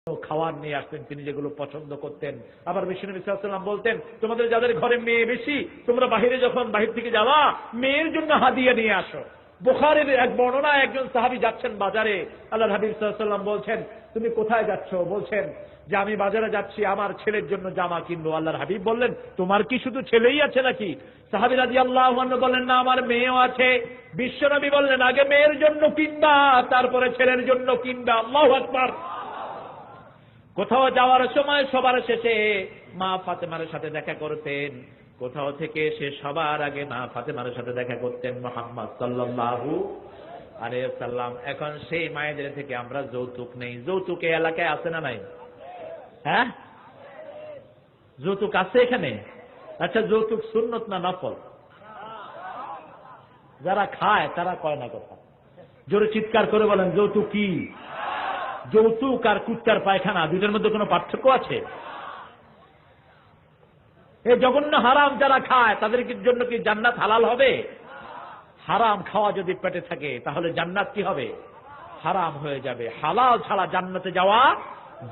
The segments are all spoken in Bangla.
খাওয়ার নিয়ে আসতেন তিনি যেগুলো পছন্দ করতেন। আবার বিশ্বনবী সাল্লাল্লাহু আলাইহি ওয়াসাল্লাম বলতেন, তোমাদের যাদের ঘরে মেয়ে বেশি, তোমরা বাহিরে যখন বাহির থেকে যাওয়া মেয়ের জন্য হাদিয়া নিয়ে আসো। বুখারীর এক বর্ণনা, একজন সাহাবী যাচ্ছেন বাজারে, আল্লাহর হাবিব সাল্লাল্লাহু আলাইহি ওয়াসাল্লাম বলছেন, তুমি কোথায় যাচ্ছ? বলছেন যে আমি বাজারে যাচ্ছি আমার ছেলের জন্য জামা কিনবো। আল্লাহর হাবিব বললেন, তোমার কি শুধু ছেলেই আছে নাকি? সাহাবী রাদিয়াল্লাহু আনহু বললেন, না আমার মেয়েও আছে। বিশ্বনবী বললেন, আগে মেয়ের জন্য কিনবা, তারপরে ছেলের জন্য কিনবা। আল্লাহু আকবার। কোথাও যাওয়ার সময় সবার শেষে মা ফাতেমার সাথে দেখা করতেন, কোথাও থেকে সে সবার আগে মা ফাতেমার সাথে দেখা করতেন মুহাম্মদ সাল্লাল্লাহু আলাইহি ওয়াসাল্লাম। এখন সেই মায়েদের থেকে আমরা যৌতুক নেই। যৌতুক এই এলাকায় আছে না নাই? হ্যাঁ, যৌতুক আছে এখানে? আচ্ছা, যৌতুক সুন্নত না নফল? যারা খায় তারা কয় না কথা। জোরে চিৎকার করে বলেন, যৌতুক কি? যৌতুক আর কুত্তার পায়খানা, দুইটার মধ্যে কোনো পার্থক্য আছে? এই জঘন্য হারাম যারা খায় তাদের জন্য কি জান্নাত হালাল হবে? হারাম খাওয়া যদি পেটে থাকে তাহলে জান্নাত কি হবে? হারাম হয়ে যাবে। হালাল ছাড়া জান্নাতে যাওয়া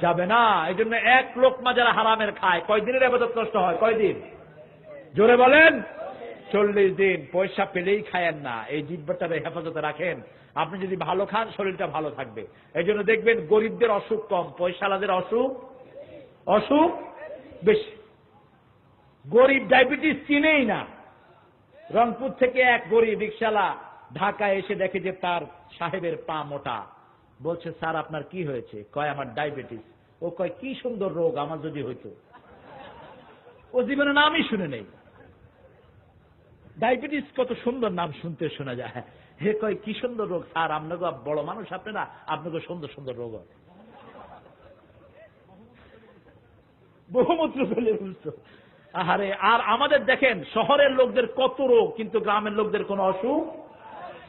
যাবে না। এই জন্য এক লোকমা যারা হারামের খায়, কয়দিনের ইবাদত নষ্ট হয়? কয়দিন? জোরে বলেন। 40 দিন। পয়সা পেলেই খায়েন না, এই জিহ্বাটারে হেফাজতে রাখেন। আপনি যদি ভালো খান শরীরটা ভালো থাকবে। এই জন্য দেখবেন গরিবদের অসুখ কম, পয়সালাদের অসুখ বেশি। গরিব ডায়াবেটিস চিনেই না। রংপুর থেকে এক গরিব রিকশালা ঢাকায় এসে দেখে যে তার সাহেবের পা মোটা। বলছে, স্যার আপনার কি হয়েছে? কয় আমার ডায়াবেটিস। ও কয়, কি সুন্দর রোগ, আমার যদি হইতো। ও জীবনে নামই শুনে নেই। ডায়াবেটিস কত সুন্দর নাম, শুনতে শোনা যায়। হে কয়, কি সুন্দর রোগ স্যার, আপনাকে বড় মানুষ আপনারা, আপনাকে সুন্দর সুন্দর রোগ হয়। বহুমূত্র ফেলে বুঝতো। আহারে, আর আমাদের দেখেন শহরের লোকদের কত রোগ, কিন্তু গ্রামের লোকদের কোনো অসুখ।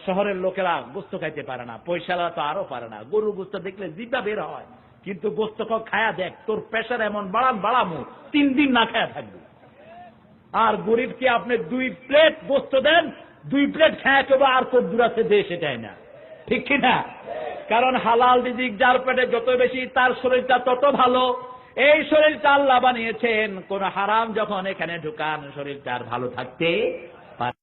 শহরের লোকেরা গোস্ত খাইতে পারে না, পয়সালা তো আরো পারে না। গরুর গোস্ত দেখলে জিভা বের হয়, কিন্তু গোস্ত খায়া দেখ, তোর প্রেশার এমন বাড়ামু 3 দিন না খায়া থাকবে। আর গরিবকে আপনি 2 প্লেট গোস্ত দেন, 2 প্লেট খায়া কেবল আর তোর দূর আছে দেশ, এটাই না? ঠিক কিনা? কারণ হালাল রিজিক যার পেটে যত বেশি তার শরীরটা তত ভালো। এই শরীরটা আল্লাহ বানিয়েছেন, কোন হারাম যখন এখানে ঢুকান শরীরটা আর ভালো থাকতে